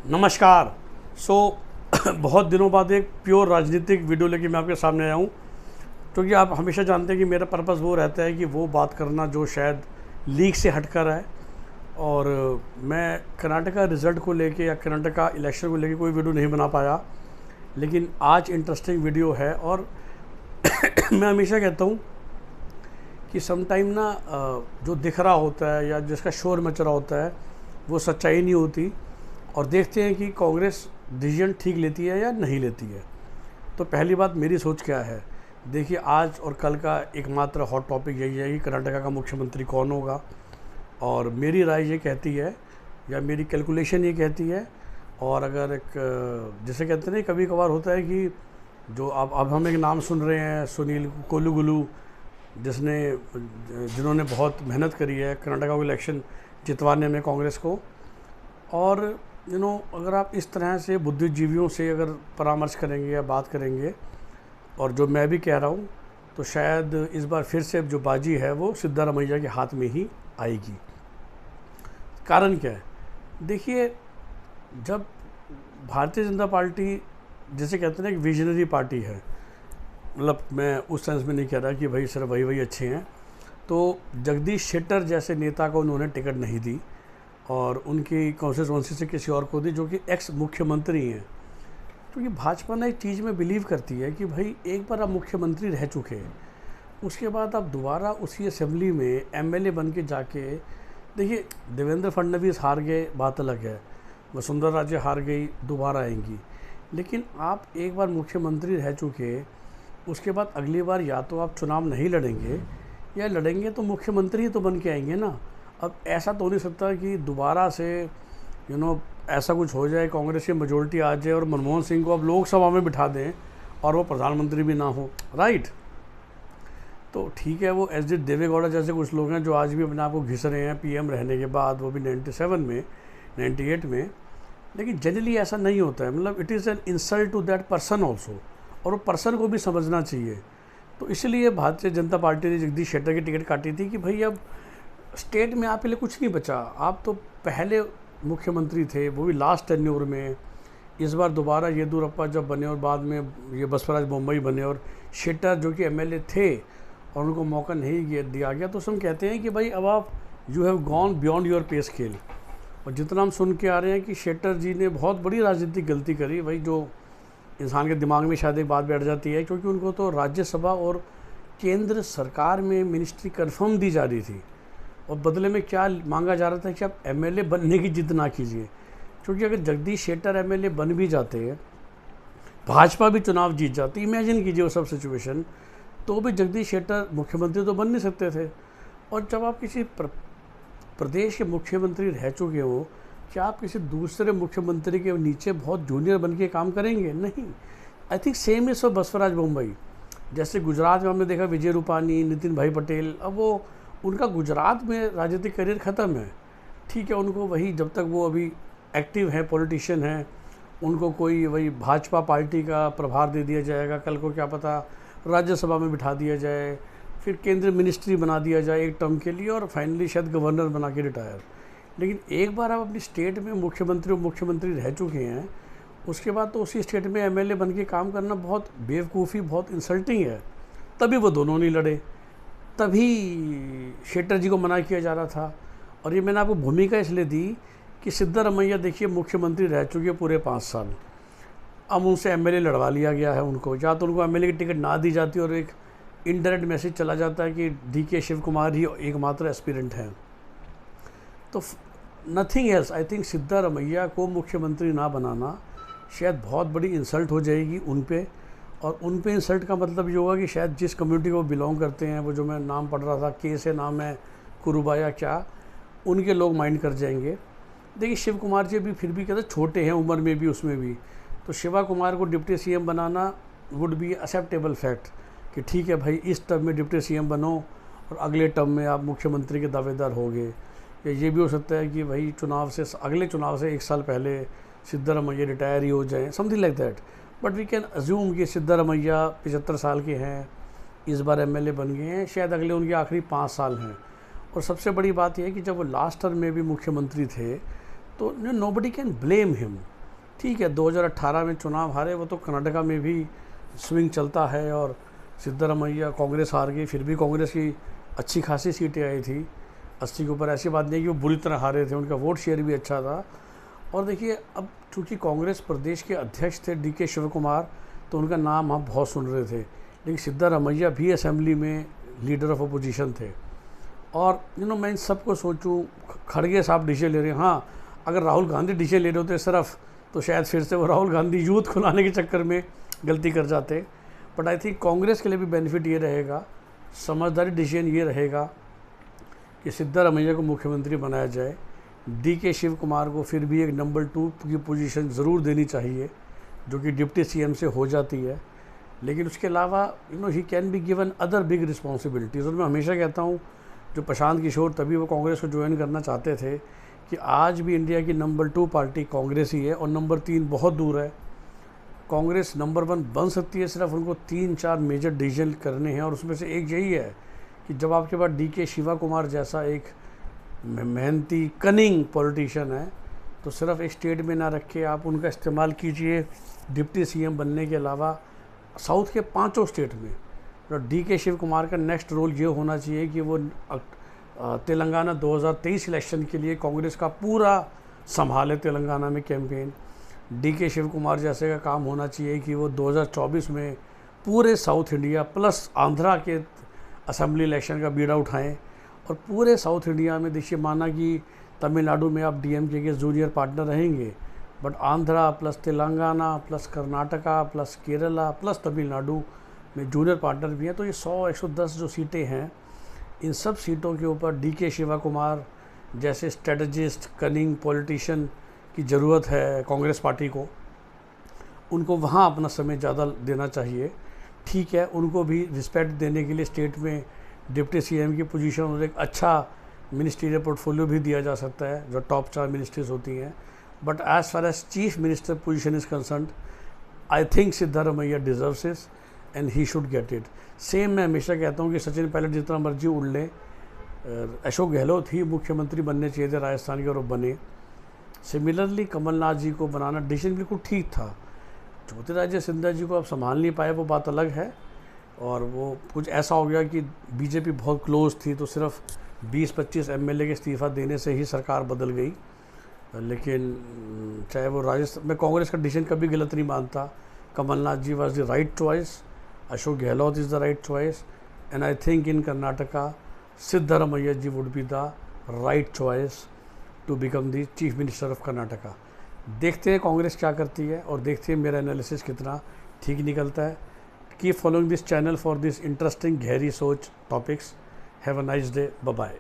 नमस्कार। सो बहुत दिनों बाद एक प्योर राजनीतिक वीडियो लेके मैं आपके सामने आया हूँ, क्योंकि आप हमेशा जानते हैं कि मेरा पर्पस वो रहता है कि वो बात करना जो शायद लीक से हटकर है। और मैं कर्नाटका रिज़ल्ट को लेके या कर्नाटका इलेक्शन को लेके कोई वीडियो नहीं बना पाया, लेकिन आज इंटरेस्टिंग वीडियो है। और मैं हमेशा कहता हूँ कि समटाइम ना जो दिख रहा होता है या जिसका शोर मच रहा होता है वो सच्चाई नहीं होती। और देखते हैं कि कांग्रेस डिसीजन ठीक लेती है या नहीं लेती है। तो पहली बात मेरी सोच क्या है, देखिए आज और कल का एकमात्र हॉट टॉपिक यही है कि कर्नाटका का मुख्यमंत्री कौन होगा। और मेरी राय ये कहती है या मेरी कैलकुलेशन ये कहती है, और अगर एक जैसे कहते हैं ना कभी कभार होता है कि जो अब हम एक नाम सुन रहे हैं सुनील कोलुगुलू, जिन्होंने बहुत मेहनत करी है कर्नाटका को इलेक्शन जितवाने में कांग्रेस को। और अगर आप इस तरह से बुद्धिजीवियों से अगर परामर्श करेंगे या बात करेंगे, और जो मैं भी कह रहा हूँ, तो शायद इस बार फिर से जो बाजी है वो सिद्धारमैया के हाथ में ही आएगी। कारण क्या है, देखिए जब भारतीय जनता पार्टी जिसे कहते हैं ना एक विजनरी पार्टी है, मतलब मैं उस सेंस में नहीं कह रहा कि भाई सिर्फ वही अच्छे हैं, तो जगदीश शेट्टर जैसे नेता को उन्होंने टिकट नहीं दी और उनकी कॉन्स्टिट्यूंसी से किसी और को दी जो कि एक्स मुख्यमंत्री हैं। क्योंकि भाजपा ना एक चीज़ में बिलीव करती है कि भाई एक बार आप मुख्यमंत्री रह चुके हैं, उसके बाद आप दोबारा उसी असेंबली में एमएलए बन के जाके, देखिए देवेंद्र फडणवीस हार गए बात अलग है, वसुंधरा राजे हार गई दोबारा आएंगी, लेकिन आप एक बार मुख्यमंत्री रह चुके, उसके बाद अगली बार या तो आप चुनाव नहीं लड़ेंगे या लड़ेंगे तो मुख्यमंत्री ही तो बन के आएंगे ना। अब ऐसा तो नहीं सकता कि दोबारा से ऐसा कुछ हो जाए, कांग्रेस की मेजोरिटी आ जाए और मनमोहन सिंह को अब लोकसभा में बिठा दें और वो प्रधानमंत्री भी ना हो, राइट। तो ठीक है, वो एस डी देवेगौड़ा जैसे कुछ लोग हैं जो आज भी अपने आप को घिस रहे हैं पीएम रहने के बाद, वो भी 97 में 98 में, लेकिन जनरली ऐसा नहीं होता है। मतलब it is an insult to that person also, और वो पर्सन को भी समझना चाहिए। तो इसलिए भारतीय जनता पार्टी ने जगदीश शेट्टर की टिकट काटी थी कि भाई अब स्टेट में आपके लिए कुछ नहीं बचा, आप तो पहले मुख्यमंत्री थे, वो भी लास्ट टेन्योर में। इस बार दोबारा येदियुरप्पा जब बने और बाद में ये बसवराज बोम्मई बने और शेट्टर जो कि एमएलए थे और उनको मौका नहीं दिया गया, तो हम कहते हैं कि भाई अब आप you have gone beyond your पे स्केल। और जितना हम सुन के आ रहे हैं कि शेट्टर जी ने बहुत बड़ी राजनीतिक गलती करी, भाई जो इंसान के दिमाग में शायद एक बात बैठ जाती है, क्योंकि उनको तो राज्यसभा और केंद्र सरकार में मिनिस्ट्री कन्फर्म दी जा रही थी और बदले में क्या मांगा जा रहा था कि आप एमएलए बनने की जिद ना कीजिए। क्योंकि अगर जगदीश शेट्टर एमएलए बन भी जाते, भाजपा भी चुनाव जीत जाती, इमेजिन कीजिए वो सब सिचुएशन, तो भी जगदीश शेट्टर मुख्यमंत्री तो बन नहीं सकते थे। और जब आप किसी प्रदेश के मुख्यमंत्री रह चुके हो, क्या आप किसी दूसरे मुख्यमंत्री के नीचे बहुत जूनियर बन के काम करेंगे? नहीं। I think same is for Basavaraj Bommai. जैसे गुजरात में हमने देखा विजय रूपानी, नितिन भाई पटेल, अब वो उनका गुजरात में राजनीतिक करियर ख़त्म है, ठीक है। उनको वही जब तक वो अभी एक्टिव हैं, पॉलिटिशियन हैं, उनको कोई वही भाजपा पार्टी का प्रभार दे दिया जाएगा, कल को क्या पता राज्यसभा में बिठा दिया जाए, फिर केंद्रीय मिनिस्ट्री बना दिया जाए एक टर्म के लिए, और फाइनली शायद गवर्नर बना के रिटायर। लेकिन एक बार आप अपनी स्टेट में मुख्यमंत्री रह चुके हैं, उसके बाद तो उसी स्टेट में एमएलए बन के काम करना बहुत बेवकूफ़ी, बहुत इंसल्टिंग है। तभी वो दोनों नहीं लड़े, तभी शेट्टर जी को मना किया जा रहा था। और ये मैंने आपको भूमिका इसलिए दी कि सिद्धारमैया देखिए मुख्यमंत्री रह चुके पूरे 5 साल, अब उनसे एमएलए लड़वा लिया गया है उनको, या तो उनको एमएलए की टिकट ना दी जाती और एक इनडायरेक्ट मैसेज चला जाता है कि डीके शिव कुमार ही एकमात्र एस्पिरेंट हैं। तो nothing else, I think Siddaramaiah को मुख्यमंत्री ना बनाना शायद बहुत बड़ी इंसल्ट हो जाएगी उन पे। और उन पे इंसल्ट का मतलब ये होगा कि शायद जिस कम्युनिटी को बिलोंग करते हैं, वो जो मैं नाम पढ़ रहा था, के से नाम है कुरुबाया क्या, उनके लोग माइंड कर जाएंगे। देखिए शिव कुमार जी भी फिर भी कहते छोटे हैं उम्र में भी, उसमें भी, तो शिवा कुमार को deputy CM banana would be acceptable fact कि ठीक है भाई इस टर्म में डिप्टी सीएम बनो और अगले टर्म में आप मुख्यमंत्री के दावेदार होंगे। या ये भी हो सकता है कि भाई अगले चुनाव से 1 साल पहले सिद्धारमैया रिटायर ही हो जाएँ, something like that. But we can assume कि सिद्धारमैया 75 साल के हैं, इस बार एमएलए बन गए हैं, शायद अगले उनके आखिरी 5 साल हैं। और सबसे बड़ी बात यह है कि जब वो लास्ट टर्म में भी मुख्यमंत्री थे तो नोबडी कैन ब्लेम हिम ठीक है 2018 में चुनाव हारे, वो तो कर्नाटका में भी स्विंग चलता है और सिद्धरामैया कांग्रेस हार गई, फिर भी कांग्रेस की अच्छी खासी सीटें आई थी 80 के ऊपर। ऐसी बात नहीं कि वो बुरी तरह हारे थे, उनका वोट शेयर भी अच्छा था। और देखिए अब चूँकि कांग्रेस प्रदेश के अध्यक्ष थे DK शिव कुमार, तो उनका नाम हम बहुत सुन रहे थे, लेकिन सिद्धरामैया भी असेंबली में लीडर ऑफ अपोजिशन थे। और मैं इन सबको सोचूं, खड़गे साहब डिसीजन ले रहे हैं, हाँ अगर राहुल गांधी डिसीजन ले रहे होते सिर्फ, तो शायद फिर से वो राहुल गांधी यूथ खुलाने के चक्कर में गलती कर जाते। बट आई थिंक कांग्रेस के लिए भी बेनिफिट ये रहेगा, समझदारी डिसीजन ये रहेगा कि सिद्धरामैया को मुख्यमंत्री बनाया जाए, DK शिव कुमार को फिर भी एक नंबर 2 की पोजीशन ज़रूर देनी चाहिए, जो कि डिप्टी CM से हो जाती है। लेकिन उसके अलावा he can be given other big responsibilities. और मैं हमेशा कहता हूँ, जो प्रशांत किशोर तभी वो कांग्रेस को ज्वाइन करना चाहते थे, कि आज भी इंडिया की नंबर 2 पार्टी कांग्रेस ही है और नंबर 3 बहुत दूर है। कांग्रेस नंबर 1 बन सकती है, सिर्फ उनको 3-4 मेजर डिसीजन करने हैं, और उसमें से एक यही है कि जब आपके पास DK शिवा कुमार जैसा एक मेहनती कनिंग पॉलिटिशियन है, तो सिर्फ एक स्टेट में ना रख के आप उनका इस्तेमाल कीजिए डिप्टी CM बनने के अलावा साउथ के 5 स्टेट में। तो DK शिव कुमार का नेक्स्ट रोल ये होना चाहिए कि वो तेलंगाना 2023 इलेक्शन के लिए कांग्रेस का पूरा संभाले तेलंगाना में कैंपेन। DK शिव कुमार जैसे का काम होना चाहिए कि वो 2024 में पूरे साउथ इंडिया प्लस आंध्रा के असेंबली इलेक्शन का बीड़ा उठाएं, और पूरे साउथ इंडिया में देखिए, माना कि तमिलनाडु में आप DMK के जूनियर पार्टनर रहेंगे, but Andhra plus Telangana plus Karnataka plus Kerala plus Tamil Nadu में जूनियर पार्टनर भी हैं। तो ये 100-110 जो सीटें हैं, इन सब सीटों के ऊपर DK शिवा कुमार जैसे स्ट्रेटजिस्ट कनिंग पॉलिटिशियन की ज़रूरत है कांग्रेस पार्टी को। उनको वहाँ अपना समय ज़्यादा देना चाहिए। ठीक है, उनको भी रिस्पेक्ट देने के लिए स्टेट में डिप्टी CM की पोजीशन और एक अच्छा मिनिस्ट्रियल पोर्टफोलियो भी दिया जा सकता है, जो टॉप 4 मिनिस्ट्रीज होती हैं। But as far as chief minister position is concerned, I think Siddaramaiah deserves it and he should get it. Same मैं हमेशा कहता हूँ कि सचिन पायलट जितना मर्जी उड़ लें, अशोक गहलोत ही मुख्यमंत्री बनने चाहिए थे राजस्थान के, और बने। सिमिलरली कमलनाथ जी को बनाना डिसीजन बिल्कुल ठीक था। ज्योतिरादित्य सिंधिया जी को आप संभाल नहीं पाए, वो बात अलग है। और वो कुछ ऐसा हो गया कि बीजेपी बहुत क्लोज थी, तो सिर्फ 20-25 MLA के इस्तीफ़ा देने से ही सरकार बदल गई। लेकिन चाहे वो राजस्थान में, कांग्रेस का डिसीजन कभी गलत नहीं मानता। Kamal Nath ji was the right choice, Ashok Gehlot is the right choice, and I think in Karnataka Siddaramaiah ji would be the right choice to become the chief minister of Karnataka. देखते हैं कांग्रेस क्या करती है, और देखते हैं मेरा एनालिसिस कितना ठीक निकलता है। Keep following this channel for this interesting गहरी सोच topics. Have a nice day, bye bye.